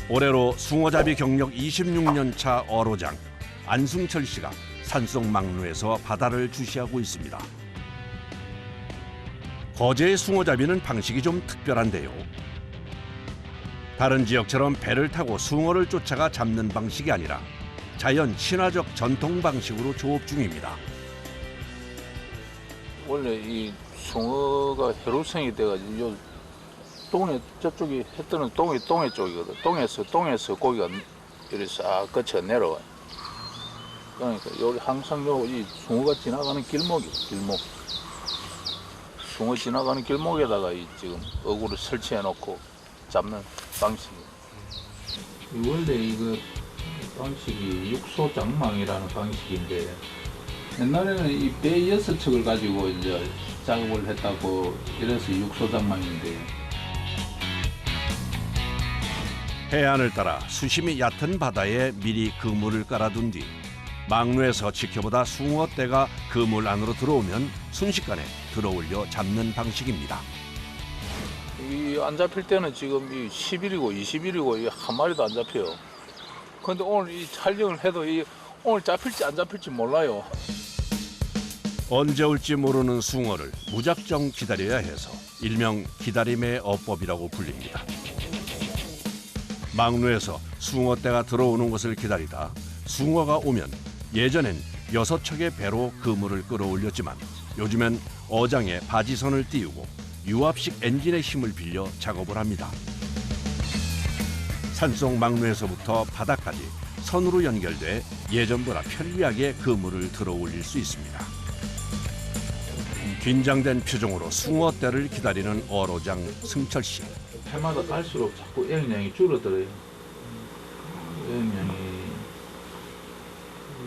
올해로 숭어잡이 경력 26년 차 어로장 안승철 씨가 산속 막루에서 바다를 주시하고 있습니다. 거제의 숭어잡이는 방식이 좀 특별한데요. 다른 지역처럼 배를 타고 숭어를 쫓아가 잡는 방식이 아니라 자연 친화적 전통 방식으로 조업 중입니다. 원래 이 숭어가 혈루성이 돼가지고 요 동해 저쪽이 해 뜨는 동해 쪽이거든. 동해에서 고기가 이렇게 싹 거쳐 내려와. 그러니까 여기 항상 이 숭어가 지나가는 길목. 숭어 지나가는 길목에다가 이 지금 어구를 설치해 놓고 잡는 방식이. 원래 이거 방식이 육소장망이라는 방식인데 옛날에는 이 배 6척을 가지고 이제 작업을 했다고 이래서 육소장망인데. 해안을 따라 수심이 얕은 바다에 미리 그물을 깔아둔 뒤 막루에서 지켜보다 숭어떼가 그물 안으로 들어오면 순식간에 들어올려 잡는 방식입니다. 이 안 잡힐 때는 지금 이 10일이고 20일이고 이 한 마리도 안 잡혀요. 근데 오늘 이 촬영을 해도 이 오늘 잡힐지 안 잡힐지 몰라요. 언제 올지 모르는 숭어를 무작정 기다려야 해서 일명 기다림의 어법이라고 불립니다. 막루에서 숭어떼가 들어오는 것을 기다리다 숭어가 오면 예전엔 6척의 배로 그물을 끌어올렸지만 요즘엔 어장에 바지선을 띄우고 유압식 엔진의 힘을 빌려 작업을 합니다. 산속 막루에서부터 바다까지 선으로 연결돼 예전보다 편리하게 그물을 들어올릴 수 있습니다. 긴장된 표정으로 숭어떼를 기다리는 어로장 승철 씨. 해마다 갈수록 자꾸 어획량이 줄어들어요. 어획량이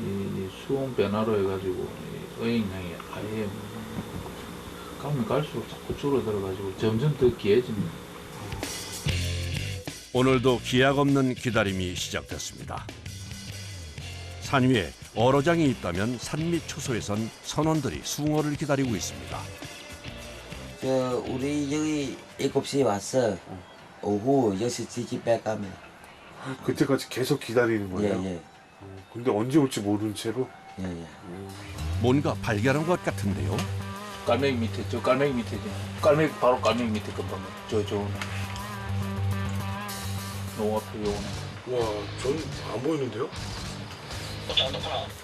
이 수온 변화로 해가지고 어획량이 아예 가면 갈수록 자꾸 줄어들어가지고 점점 더 귀해집니다. 오늘도 기약 없는 기다림이 시작됐습니다. 산 위에 어로장이 있다면 산밑 초소에선 선원들이 숭어를 기다리고 있습니다. 우리 여기 7시에 왔어. 오후 6시 집에 가면. 그때까지 계속 기다리는 거예요? 예. 근데 언제 올지 모르는 채로? 예. 뭔가 발견한 것 같은데요. 깔매기 밑에 깔매기 밑에지. 바로 깔매기 밑에 금방 저 요 앞에 요거는. 와, 전 안 보이는데요?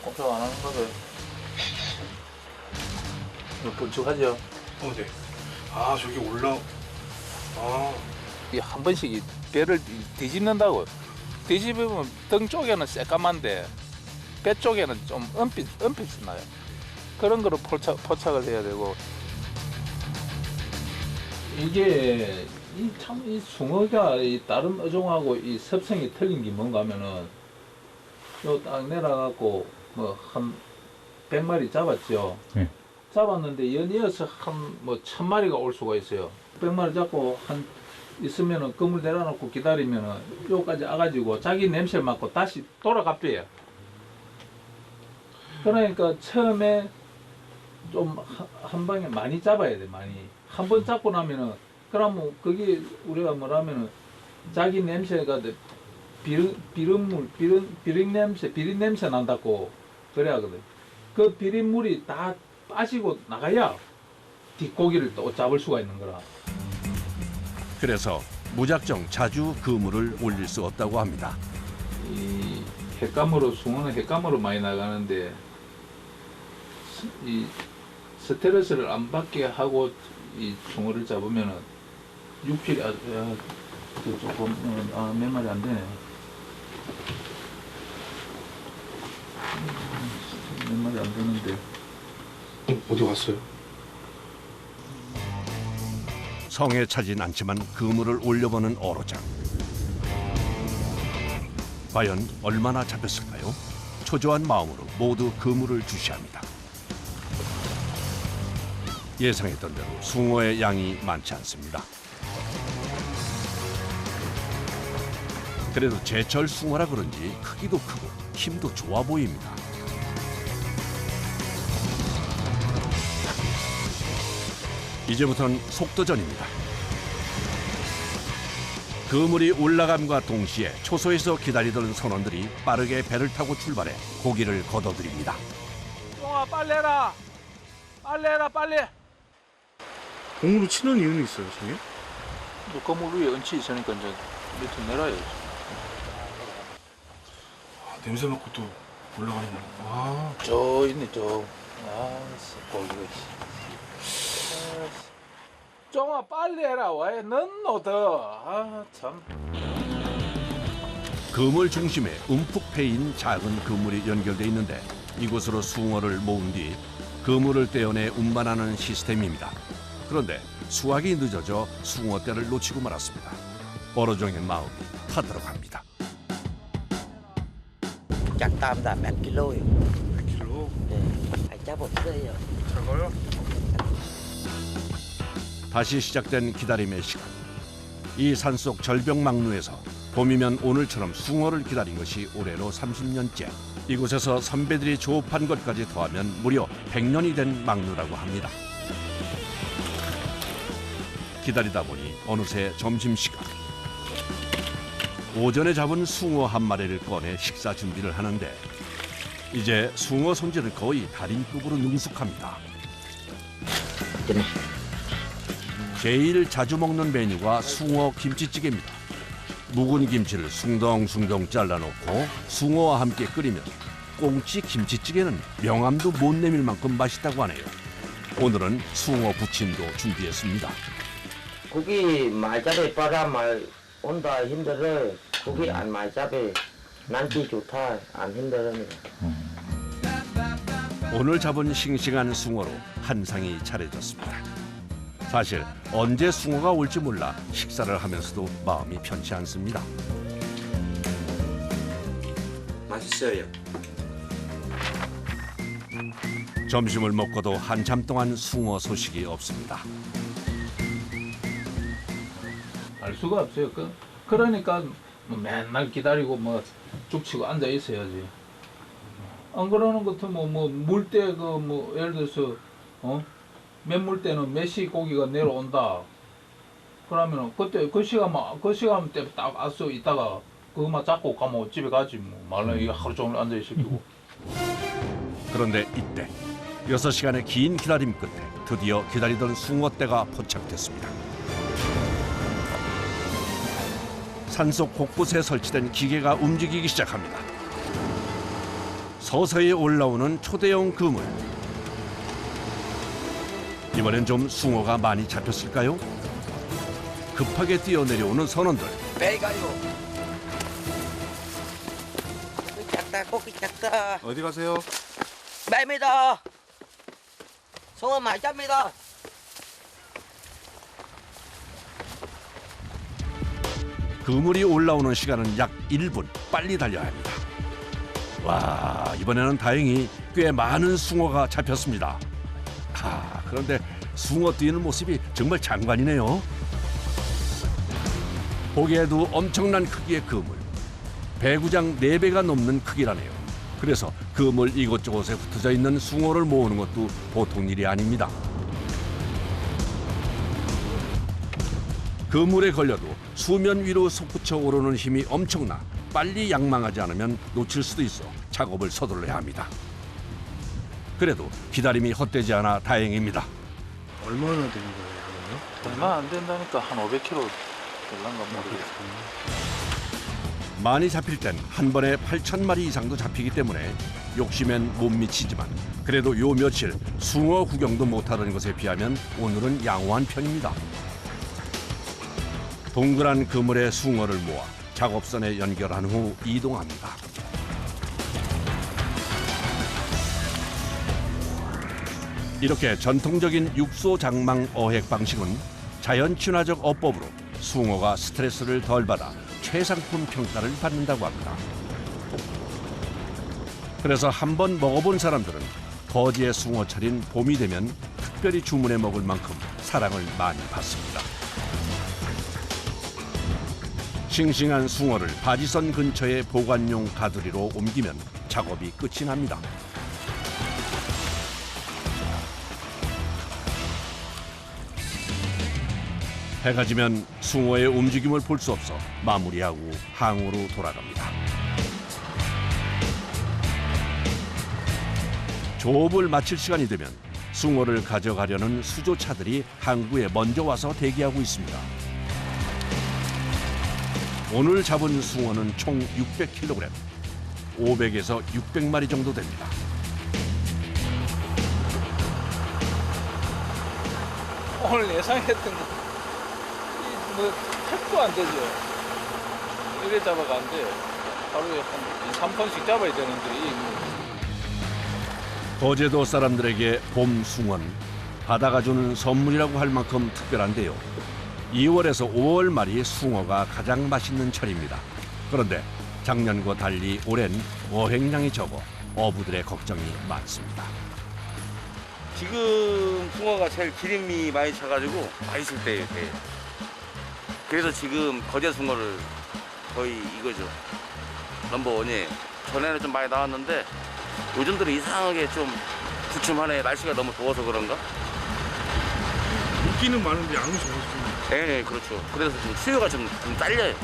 꼼짝 안 하는 거죠. 번쩍하죠. 네. 아, 저기 한 번씩 이 배를 뒤집는다고. 뒤집으면 등 쪽에는 새까만데 배 쪽에는 좀 은빛이 나요. 그런 거로 포착을 해야 되고. 이게 이 숭어가 이 다른 어종하고 이 습성이 틀린 게 뭔가 하면은 요 딱 내려갖고 뭐 한 100마리 잡았죠. 네. 잡았는데 연이어서 한 뭐 1000마리가 올 수가 있어요. 100마리 잡고 한 있으면은 그물 내려놓고 기다리면은 요까지 와가지고 자기 냄새를 맡고 다시 돌아갑대요. 그러니까 처음에 좀 한 방에 많이 잡아야 돼, 많이. 한 번 잡고 나면은 그러면 그게 우리가 뭐라면은 자기 냄새가 비린 냄새 난다고 그래 하거든. 그 비린 물이 다 빠지고 나가야 뒷고기를 또 잡을 수가 있는 거라. 그래서 무작정 자주 그물을 올릴 수 없다고 합니다. 이 횟감으로 숭어는 횟감으로 많이 나가는데 이 스트레스를 안 받게 하고 이 숭어를 잡으면은 육질이 조금 몇 마리 안 되네. 몇 마리 안 되는데. 어디 갔어요? 성에 차진 않지만 그물을 올려보는 어로장. 과연 얼마나 잡혔을까요? 초조한 마음으로 모두 그물을 주시합니다. 예상했던 대로 숭어의 양이 많지 않습니다. 그래도 제철 숭어라 그런지 크기도 크고 힘도 좋아 보입니다. 이제부터는 속도전입니다. 그물이 올라감과 동시에 초소에서 기다리던 선원들이 빠르게 배를 타고 출발해 고기를 걷어들입니다. 똥아 빨리 해라. 빨리 해라 빨리. 공으로 치는 이유는 있어요, 선생님? 건물 위에 은치 있으니까 이제 밑에 내려야지. 아, 냄새 맡고 또 올라가는 거. 아, 저 있네 저. 고기가. 쫑아 빨리 해라. 왜 넌 참. 그물 중심에 움푹 패인 작은 그물이 연결돼 있는데 이곳으로 숭어를 모은 뒤 그물을 떼어내 운반하는 시스템입니다. 그런데 수확이 늦어져 숭어떼를 놓치고 말았습니다. 어로종의 마음이 타들어갑니다. 작담다 100kg요. 100kg. 네, 잡았어요. 작아요? 다시 시작된 기다림의 시간. 이 산속 절벽망루에서 봄이면 오늘처럼 숭어를 기다린 것이 올해로 30년째. 이곳에서 선배들이 조업한 것까지 더하면 무려 100년이 된 망루라고 합니다. 기다리다 보니 어느새 점심시간. 오전에 잡은 숭어 한 마리를 꺼내 식사 준비를 하는데 이제 숭어 손질을 거의 달인급으로 능숙합니다. 제일 자주 먹는 메뉴가 숭어 김치찌개입니다. 묵은 김치를 숭덩숭덩 잘라놓고 숭어와 함께 끓이면 꽁치 김치찌개는 명함도 못 내밀 만큼 맛있다고 하네요. 오늘은 숭어 부침도 준비했습니다. 고기 많이 잡에 빨아 말 온다 힘들어. 고기 안 많이 잡에 난지 좋다 안 힘들어니다. 오늘 잡은 싱싱한 숭어로 한 상이 차려졌습니다. 사실 언제 숭어가 올지 몰라 식사를 하면서도 마음이 편치 않습니다. 맛있어요. 점심을 먹고도 한참 동안 숭어 소식이 없습니다. 알 수가 없어요. 그러니까 뭐 맨날 기다리고 뭐 죽치고 앉아 있어야지. 안 그러는 것도 뭐 물때 예를 들어서 맨물 때는 몇 시 고기가 내려온다. 그러면은 그때 그 시간 때 딱 알수 있다가 그것만 잡고 가면 집에 가지 뭐. 말로 이거 하루 종일 앉아 있었고. 그런데 이때 6시간의 긴 기다림 끝에 드디어 기다리던 숭어떼가 포착됐습니다. 산속 곳곳에 설치된 기계가 움직이기 시작합니다. 서서히 올라오는 초대형 그물. 이번엔 좀 숭어가 많이 잡혔을까요? 급하게 뛰어내려오는 선원들. 배가요. 작다 고기 작다. 어디 가세요? 매입니다. 송어 많이 잡니다. 그물이 올라오는 시간은 약 1분. 빨리 달려야 합니다. 와, 이번에는 다행히 꽤 많은 숭어가 잡혔습니다. 그런데 숭어 뛰는 모습이 정말 장관이네요. 보기에도 엄청난 크기의 그물. 배구장 4배가 넘는 크기라네요. 그래서 그물 이곳저곳에 흩어져 있는 숭어를 모으는 것도 보통 일이 아닙니다. 그물에 걸려도 수면 위로 솟구쳐 오르는 힘이 엄청나 빨리 양망하지 않으면 놓칠 수도 있어 작업을 서둘러야 합니다. 그래도 기다림이 헛되지 않아 다행입니다. 얼마나 되는 거예요, 얼마 안 된다니까 한 500kg 될란가 모르겠어. 많이 잡힐 땐 한 번에 8,000마리 이상도 잡히기 때문에 욕심엔 못 미치지만 그래도 요 며칠 숭어 구경도 못하던 것에 비하면 오늘은 양호한 편입니다. 동그란 그물에 숭어를 모아 작업선에 연결한 후 이동합니다. 이렇게 전통적인 육소 장망 어획 방식은 자연 친화적 어법으로 숭어가 스트레스를 덜 받아 최상품 평가를 받는다고 합니다. 그래서 한번 먹어본 사람들은 거지의 숭어철인 봄이 되면 특별히 주문해 먹을 만큼 사랑을 많이 받습니다. 싱싱한 숭어를 바지선 근처의 보관용 가두리로 옮기면 작업이 끝이 납니다. 해가 지면 숭어의 움직임을 볼 수 없어 마무리하고 항우로 돌아갑니다. 조업을 마칠 시간이 되면 숭어를 가져가려는 수조차들이 항구에 먼저 와서 대기하고 있습니다. 오늘 잡은 숭어는 총 600kg, 500에서 600마리 정도 됩니다. 오늘 예상했던 거, 뭐, 택도 안 되죠. 이래 잡아가 안 돼. 하루에 한 2, 3톤씩 잡아야 되는데, 거제도 사람들에게 봄 숭어는 바다가 주는 선물이라고 할 만큼 특별한데요. 2월에서 5월 말이 숭어가 가장 맛있는 철입니다. 그런데 작년과 달리 올해는 어획량이 적어 어부들의 걱정이 많습니다. 지금 숭어가 제일 기름이 많이 차가지고 맛있을 때예요. 제일. 그래서 지금 거제 숭어를 거의 이거죠. 넘버원이. 전에는 좀 많이 나왔는데 요즘 들은 이상하게 좀 두툼하네. 날씨가 너무 더워서 그런가? 인기는 많은데 양이 적어서 네, 그렇죠. 그래서 좀 수요가 좀 딸려요.